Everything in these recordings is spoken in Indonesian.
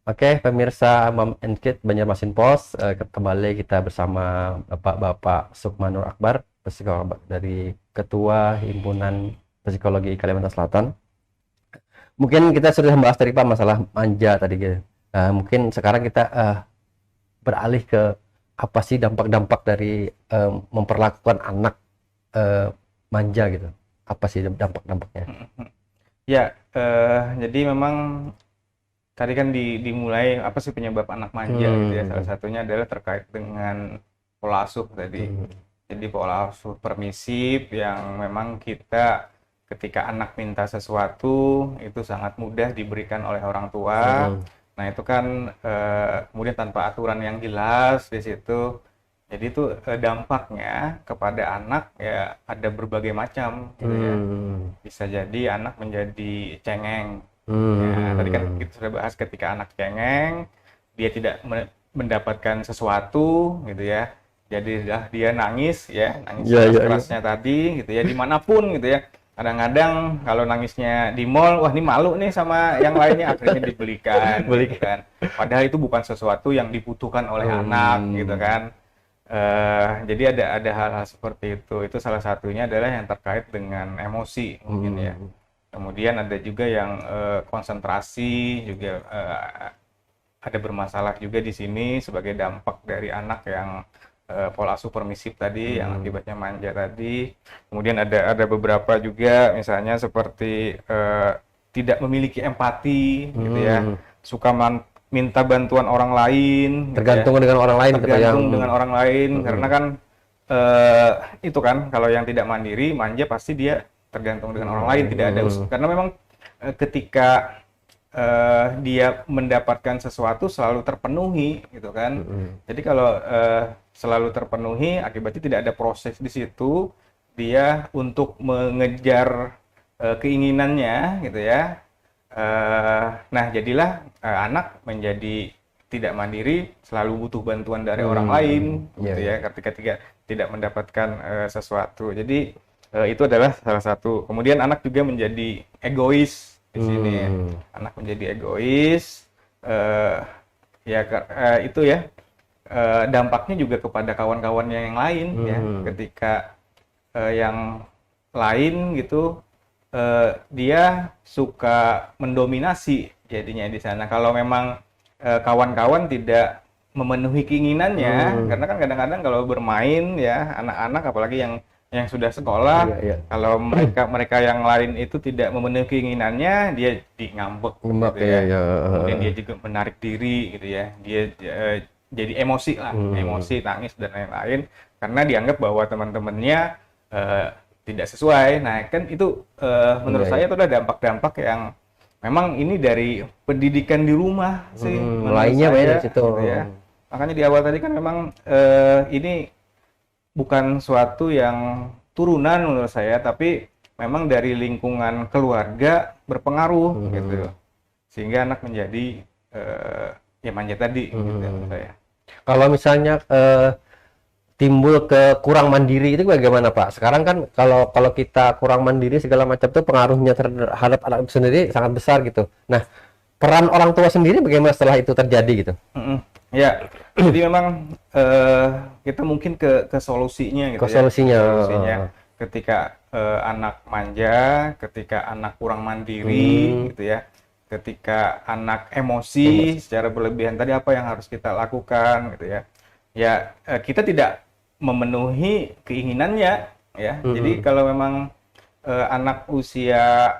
Oke, pemirsa Mom and Kid Banjarmasin Post, kembali kita bersama Bapak Sukmanur Akbar, psikolog dari Ketua Himpunan Psikologi Kalimantan Selatan. Mungkin kita sudah membahas tadi Pak masalah manja tadi gitu. Mungkin sekarang kita beralih ke apa sih dampak-dampak dari memperlakukan anak manja gitu. Apa sih dampak-dampaknya? Ya, jadi memang tadi kan dimulai apa sih penyebab anak manja gitu ya. Salah satunya adalah terkait dengan pola asuh tadi. Jadi pola asuh permisif yang memang kita ketika anak minta sesuatu itu sangat mudah diberikan oleh orang tua. Nah itu kan kemudian tanpa aturan yang jelas di situ. Jadi itu dampaknya kepada anak ya ada berbagai macam gitu ya. Bisa jadi anak menjadi cengeng. Ya, tadi kan kita sudah bahas ketika anak cengeng, dia tidak mendapatkan sesuatu gitu ya. Jadi dia nangis ya, nangis keras-kerasnya tadi gitu ya, dimanapun gitu ya. Kadang-kadang kalau nangisnya di mall, wah ini malu nih sama yang lainnya, akhirnya dibelikan gitu kan. Padahal itu bukan sesuatu yang dibutuhkan oleh anak gitu kan. Jadi ada hal-hal seperti itu salah satunya adalah yang terkait dengan emosi mungkin ya. Kemudian ada juga yang konsentrasi juga ada bermasalah juga di sini sebagai dampak dari anak yang pola asuh permisif tadi yang akibatnya manja tadi. Kemudian ada beberapa juga misalnya seperti tidak memiliki empati gitu ya. Suka minta bantuan orang lain Tergantung gitu ya. dengan orang lain Tergantung dengan orang lain karena kan itu kan kalau yang tidak mandiri manja pasti dia tergantung dengan orang lain, tidak ada karena memang ketika dia mendapatkan sesuatu selalu terpenuhi gitu kan. Jadi kalau selalu terpenuhi akibatnya tidak ada proses di situ dia untuk mengejar keinginannya gitu ya. Nah jadilah anak menjadi tidak mandiri, selalu butuh bantuan dari orang lain gitu ya ketika tidak mendapatkan sesuatu. Jadi itu adalah salah satu. Kemudian anak juga menjadi egois di sini. Anak menjadi egois, itu ya dampaknya juga kepada kawan-kawannya yang lain ya. Ketika yang lain gitu, dia suka mendominasi jadinya di sana. Kalau memang kawan-kawan tidak memenuhi keinginannya, karena kan kadang-kadang kalau bermain ya anak-anak apalagi yang sudah sekolah, kalau mereka yang lain itu tidak memenuhi keinginannya, dia ngambek gitu ya. Kemudian dia juga menarik diri gitu ya. Dia jadi emosi lah, emosi, nangis dan lain-lain karena dianggap bahwa teman-temannya tidak sesuai. Nah, kan itu menurut saya itu adalah dampak-dampak yang memang ini dari pendidikan di rumah sih. Mulainya banyak dari situ. Gitu ya. Makanya di awal tadi kan memang ini bukan suatu yang turunan menurut saya, tapi memang dari lingkungan keluarga berpengaruh gitu, sehingga anak menjadi ya manja tadi gitu menurut saya. Kalau misalnya timbul ke kurang mandiri itu bagaimana Pak? Sekarang kan kalau kita kurang mandiri segala macam itu pengaruhnya terhadap anak itu sendiri sangat besar gitu. Nah, peran orang tua sendiri bagaimana setelah itu terjadi gitu? Ya, jadi memang kita mungkin ke solusinya gitu ya. Solusinya ketika anak manja, ketika anak kurang mandiri gitu ya. Ketika anak emosi secara berlebihan tadi apa yang harus kita lakukan gitu ya. Ya, kita tidak memenuhi keinginannya ya. Jadi kalau memang anak usia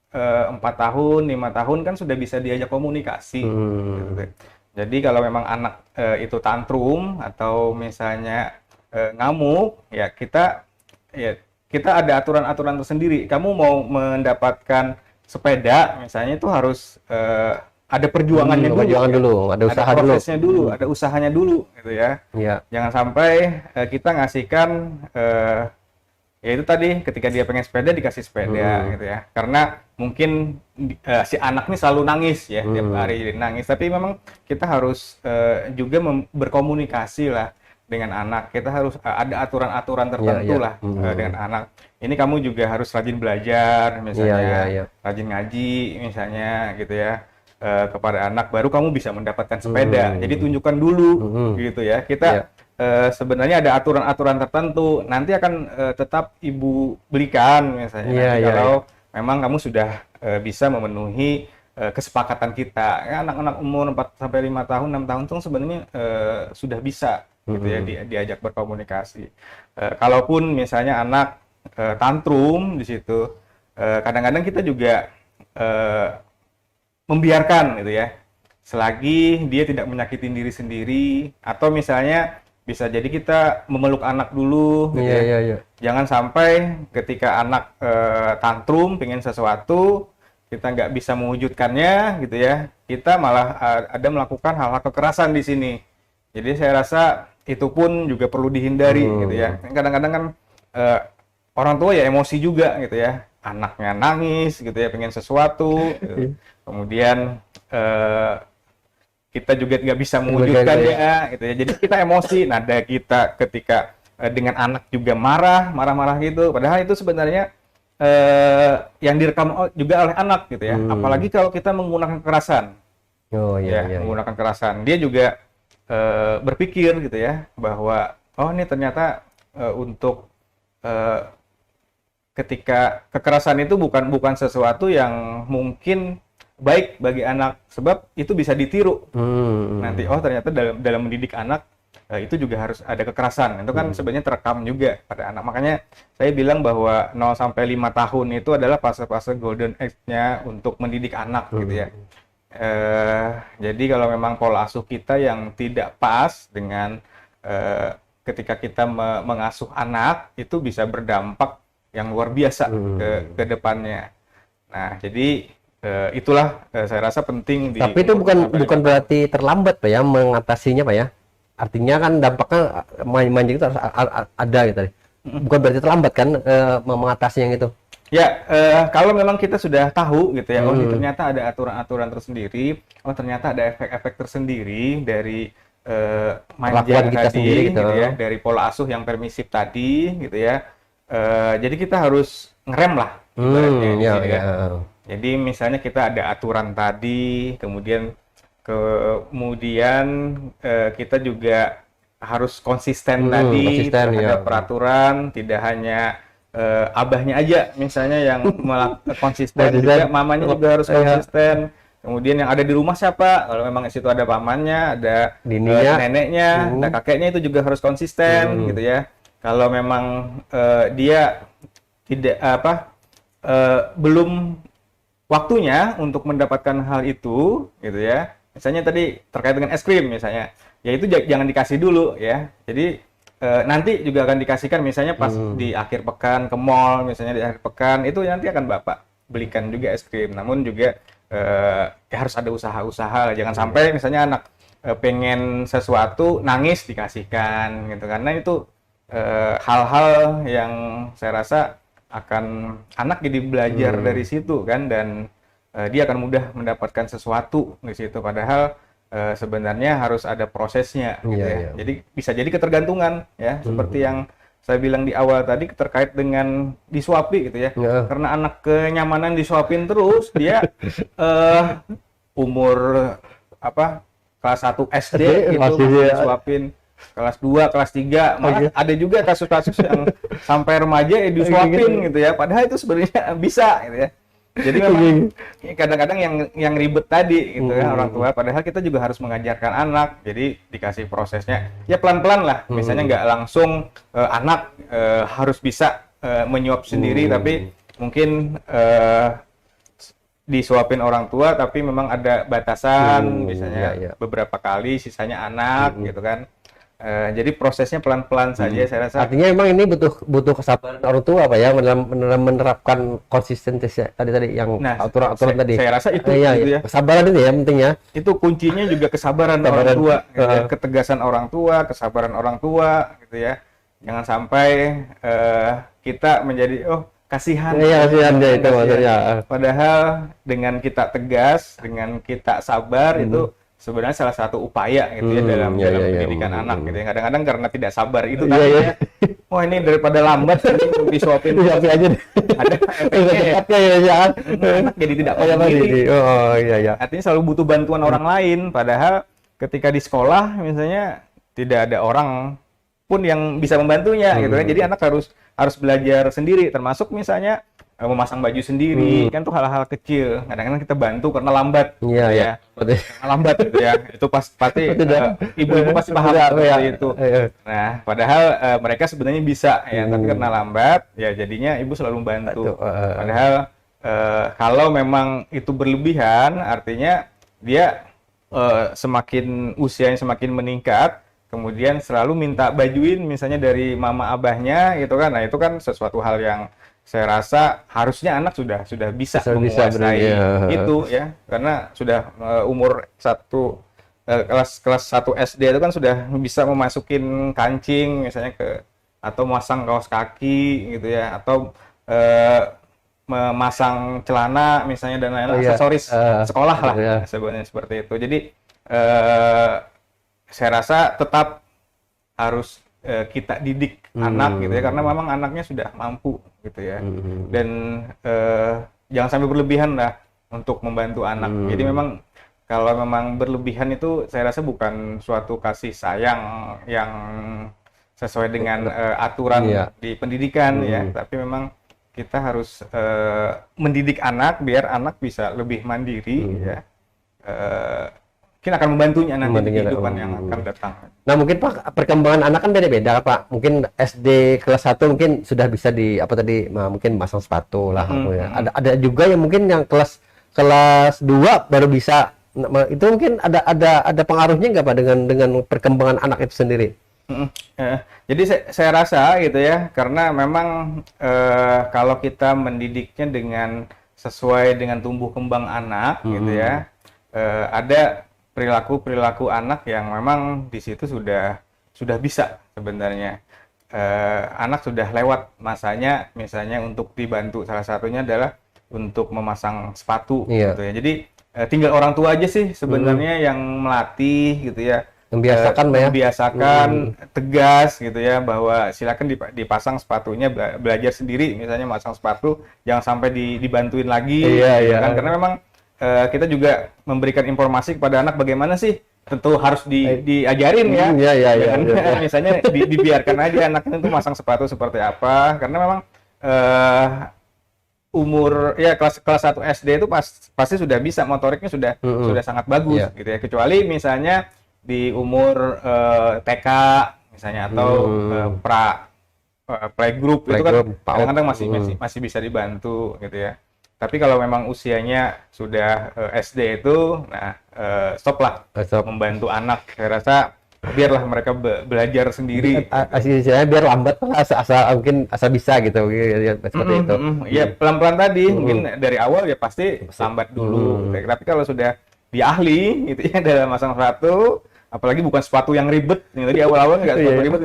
4 tahun, 5 tahun kan sudah bisa diajak komunikasi gitu. Jadi kalau memang anak itu tantrum atau misalnya ngamuk, ya kita ada aturan-aturan tersendiri. Kamu mau mendapatkan sepeda, misalnya itu harus ada perjuangannya dulu, ada usaha dulu, prosesnya dulu, ada usahanya dulu, gitu ya. Jangan sampai kita ngasihkan ya itu tadi ketika dia pengen sepeda dikasih sepeda gitu ya, karena mungkin si anak ini selalu nangis ya, tiap hari nangis, tapi memang kita harus juga berkomunikasi lah dengan anak. Kita harus ada aturan-aturan tertentu lah dengan anak. Ini kamu juga harus rajin belajar misalnya, rajin ngaji misalnya gitu ya. kepada anak, baru kamu bisa mendapatkan sepeda. Jadi tunjukkan dulu, gitu ya. Kita sebenarnya ada aturan-aturan tertentu. Nanti akan tetap ibu belikan misalnya. Nanti kalau memang kamu sudah bisa memenuhi kesepakatan kita. Ya, anak-anak umur 4 sampai 5 tahun, 6 tahun itu sebenarnya sudah bisa gitu ya diajak berkomunikasi. Kalaupun misalnya anak tantrum di situ, kadang-kadang kita juga membiarkan gitu ya, selagi dia tidak menyakitin diri sendiri, atau misalnya bisa jadi kita memeluk anak dulu gitu ya. Jangan sampai ketika anak tantrum pengen sesuatu, kita nggak bisa mewujudkannya gitu ya, kita malah ada melakukan hal-hal kekerasan di sini. Jadi saya rasa itu pun juga perlu dihindari gitu ya. Kadang-kadang kan orang tua ya emosi juga gitu ya, anaknya nangis gitu ya, pengen sesuatu gitu. Kemudian kita juga nggak bisa mewujudkannya gitu ya. Jadi kita emosi, nada kita ketika dengan anak juga marah-marah gitu. Padahal itu sebenarnya yang direkam juga oleh anak gitu ya. Apalagi kalau kita menggunakan kekerasan. Menggunakan kekerasan. Dia juga berpikir gitu ya, bahwa oh ini ternyata untuk ketika kekerasan itu bukan sesuatu yang mungkin baik bagi anak, sebab itu bisa ditiru. Nanti oh ternyata dalam mendidik anak itu juga harus ada kekerasan. Itu kan sebenarnya terekam juga pada anak. Makanya saya bilang bahwa 0 sampai 5 tahun itu adalah fase-fase golden age-nya untuk mendidik anak gitu ya. Jadi kalau memang pola asuh kita yang tidak pas dengan ketika kita mengasuh anak, itu bisa berdampak yang luar biasa ke depannya. Nah, jadi itulah saya rasa penting. Tapi itu bukan berarti terlambat Pak ya mengatasinya Pak ya. Artinya kan dampaknya manja itu ada gitu. Bukan berarti terlambat kan mengatasi yang itu. Ya, kalau memang kita sudah tahu gitu ya, oh ini ternyata ada aturan-aturan tersendiri, oh ternyata ada efek-efek tersendiri dari manja kita tadi sendiri gitu ya, dari pola asuh yang permisif tadi gitu ya. Jadi kita harus ngerem lah. Jadi misalnya kita ada aturan tadi, kemudian kita juga harus konsisten tadi terhadap peraturan, tidak hanya abahnya aja misalnya yang konsisten, juga mamanya juga harus konsisten. Kemudian yang ada di rumah siapa? Kalau memang di situ ada pamannya, ada neneknya, ada kakeknya, itu juga harus konsisten gitu ya. Kalau memang dia tidak belum waktunya untuk mendapatkan hal itu gitu ya. Misalnya tadi terkait dengan es krim misalnya, ya itu jangan dikasih dulu ya. Jadi nanti juga akan dikasihkan misalnya pas di akhir pekan ke mall, misalnya di akhir pekan itu nanti akan Bapak belikan juga es krim. Namun juga ya harus ada usaha-usaha, jangan sampai misalnya anak pengen sesuatu nangis dikasihkan gitu, karena itu hal-hal yang saya rasa akan anak jadi belajar dari situ kan, dan dia akan mudah mendapatkan sesuatu di situ, padahal sebenarnya harus ada prosesnya gitu ya. Jadi bisa jadi ketergantungan ya, seperti yang saya bilang di awal tadi terkait dengan disuapi gitu ya. Karena anak kenyamanan disuapin terus, dia umur kelas 1 SD gitu disuapin, kelas 2, kelas 3, malah ada juga kasus-kasus yang sampai remaja disuapin gitu ya. Padahal itu sebenarnya bisa gitu ya. Jadi memang kadang-kadang yang ribet tadi gitu ya orang tua, padahal kita juga harus mengajarkan anak. Jadi dikasih prosesnya ya pelan-pelan lah. Misalnya nggak langsung anak harus bisa menyuap sendiri, tapi mungkin disuapin orang tua, tapi memang ada batasan, misalnya beberapa kali, sisanya anak gitu kan. Jadi prosesnya pelan-pelan saja, saya rasa. Artinya memang ini butuh kesabaran orang tua Pak ya, dalam menerapkan konsistensi tadi yang aturan tadi. Saya rasa itu gitu ya. Kesabaran itu ya pentingnya. Itu kuncinya juga kesabaran orang tua, gitu ya. Ketegasan orang tua, kesabaran orang tua gitu ya. Jangan sampai kita menjadi kasihan. Kasihan dia itu maksudnya. Padahal dengan kita tegas, dengan kita sabar itu sebenarnya salah satu upaya gitu ya dalam pendidikan anak gitu ya. Kadang-kadang karena tidak sabar itu tadi ya. Wah ini daripada lambat ini disuapin aja deh. ada efeknya ya. anak jadi tidak mandiri. Oh iya. Artinya selalu butuh bantuan orang lain, padahal ketika di sekolah misalnya tidak ada orang pun yang bisa membantunya gitu kan. Jadi anak harus belajar sendiri, termasuk misalnya memasang baju sendiri, kan tuh hal-hal kecil. Kadang-kadang kita bantu karena lambat. Iya. Karena lambat gitu ya. Itu pasti ibu-ibu pasti paham seperti itu. Nah, padahal mereka sebenarnya bisa ya, tapi karena lambat ya jadinya ibu selalu bantu. Padahal kalau memang itu berlebihan, artinya dia semakin usianya semakin meningkat, kemudian selalu minta bajuin misalnya dari mama abahnya gitu kan. Nah, itu kan sesuatu hal yang saya rasa harusnya anak sudah bisa menguasai itu ya, karena sudah umur kelas 1 SD itu kan sudah bisa memasukin kancing misalnya atau memasang kaos kaki gitu ya, atau memasang celana misalnya dan lain-lain, aksesoris sekolah lah sebenarnya seperti itu. Jadi saya rasa tetap harus kita didik anak gitu ya, karena memang anaknya sudah mampu gitu ya, dan jangan sampai berlebihan lah untuk membantu anak. Jadi memang kalau memang berlebihan itu saya rasa bukan suatu kasih sayang yang sesuai dengan aturan di pendidikan ya, tapi memang kita harus mendidik anak biar anak bisa lebih mandiri ya. Mungkin akan membantunya nanti di kehidupan yang akan datang. Nah mungkin Pak, perkembangan anak kan beda-beda Pak. Mungkin SD kelas 1 mungkin sudah bisa mungkin masang sepatu lah. Ada juga yang mungkin yang kelas 2 baru bisa. Itu mungkin ada pengaruhnya nggak Pak dengan perkembangan anak itu sendiri? Jadi saya rasa gitu ya, karena memang kalau kita mendidiknya dengan sesuai dengan tumbuh kembang anak gitu ya, ada perilaku anak yang memang di situ sudah bisa sebenarnya. Anak sudah lewat masanya, misalnya untuk dibantu, salah satunya adalah untuk memasang sepatu gitu ya. Jadi tinggal orang tua aja sih sebenarnya yang melatih gitu ya, membiasakan tegas gitu ya, bahwa silakan dipasang sepatunya, belajar sendiri misalnya masang sepatu, jangan sampai dibantuin lagi kan, karena memang kita juga memberikan informasi kepada anak bagaimana sih, tentu harus diajarin ya. Misalnya dibiarkan aja anak itu masang sepatu seperti apa, karena memang umur ya kelas 1 SD itu pasti sudah bisa, motoriknya sudah sangat bagus gitu ya, kecuali misalnya di umur TK misalnya atau playgroup itu kan kadang-kadang masih bisa dibantu gitu ya. Tapi kalau memang usianya sudah SD itu, nah stop membantu anak. Saya rasa biarlah mereka belajar sendiri. Istilahnya biar lambat, asal bisa gitu, seperti itu. Ya pelan-pelan tadi, mungkin dari awal ya pasti lambat dulu. Tapi kalau sudah dia ahli, gitu ya dalam masang sepatu, apalagi bukan sepatu yang ribet. Yang tadi awal-awal nggak sepatu ribet,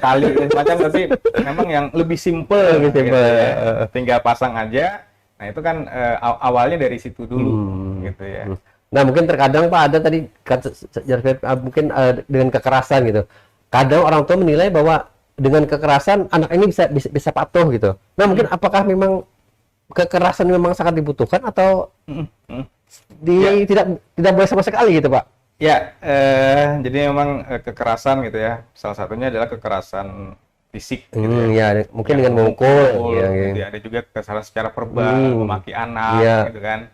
kali macam, tapi memang yang lebih simple. Gitu ya. Tinggal pasang aja. Nah itu kan awalnya dari situ dulu gitu ya. Nah mungkin terkadang Pak ada tadi mungkin dengan kekerasan gitu. Kadang orang tua menilai bahwa dengan kekerasan anak ini bisa patuh gitu. Nah mungkin apakah memang kekerasan memang sangat dibutuhkan atau tidak boleh sama sekali gitu Pak? Ya, jadi memang kekerasan gitu ya. Salah satunya adalah kekerasan fisik gitu ya. Mungkin dengan memukul gitu ya. Ada juga kesalahan secara verbal, memaki anak gitu kan,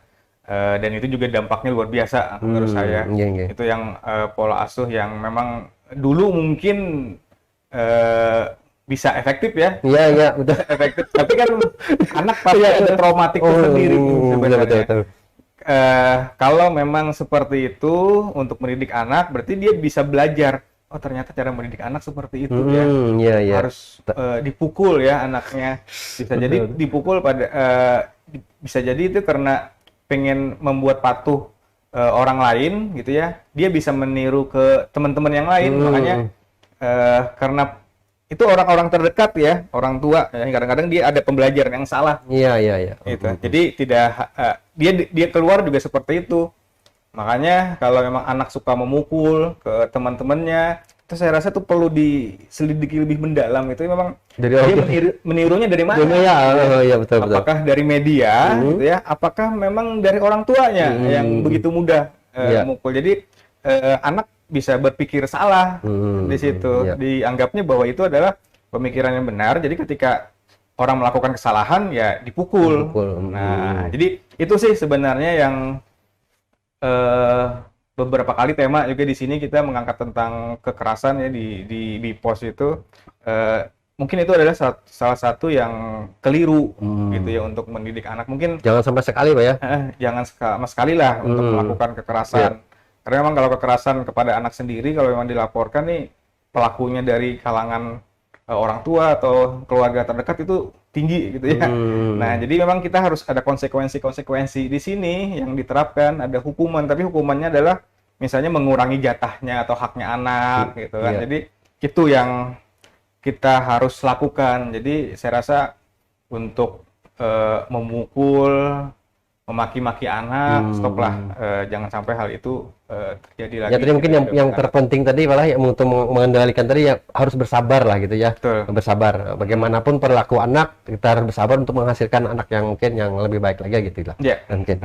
dan itu juga dampaknya luar biasa menurut saya. Itu yang pola asuh yang memang dulu mungkin bisa efektif ya. Iya betul, efektif, tapi kan anak pasti ada traumatik tersendiri sebenarnya. Betul. Kalau memang seperti itu untuk mendidik anak, berarti dia bisa belajar. Oh ternyata cara mendidik anak seperti itu harus dipukul ya anaknya, bisa jadi dipukul bisa jadi itu karena pengen membuat patuh orang lain gitu ya, dia bisa meniru ke teman-teman yang lain, makanya karena itu orang-orang terdekat ya, orang tua ya, kadang-kadang dia ada pembelajaran yang salah. Iya. Gitu. Jadi tidak dia keluar juga seperti itu. Makanya kalau memang anak suka memukul ke teman-temannya, itu saya rasa tuh perlu diselidiki lebih mendalam. Itu memang Dari dia orang menirunya dari mana? ya, ya betul betul. Apakah dari media, gitu ya? Apakah memang dari orang tuanya yang begitu mudah Iya. memukul? Jadi anak bisa berpikir salah di situ. Iya. Dianggapnya bahwa itu adalah pemikiran yang benar. Jadi ketika orang melakukan kesalahan ya dipukul. Dipukul. Nah, jadi itu sih sebenarnya yang beberapa kali tema juga di sini kita mengangkat tentang kekerasan ya di pos itu. Mungkin itu adalah salah satu yang keliru gitu ya untuk mendidik anak. Mungkin Jangan sampai sekali Pak ya. jangan sama sekali lah untuk melakukan kekerasan. Karena memang kalau kekerasan kepada anak sendiri, kalau memang dilaporkan nih pelakunya dari kalangan orang tua atau keluarga terdekat itu tinggi gitu ya. Nah, jadi memang kita harus ada konsekuensi-konsekuensi di sini yang diterapkan, ada hukuman, tapi hukumannya adalah misalnya mengurangi jatahnya atau haknya anak gitu kan. Jadi itu yang kita harus lakukan. Jadi saya rasa untuk memukul, memaki-maki anak, stoplah, jangan sampai hal itu terjadi lagi. Ya tadi mungkin yang terpenting tadi malah yang untuk mengendalikan tadi ya harus bersabar lah gitu ya. Betul. Bersabar. Bagaimanapun perilaku anak kita harus bersabar untuk menghasilkan anak yang mungkin yang lebih baik lagi gitu lah. Ya. Mungkin.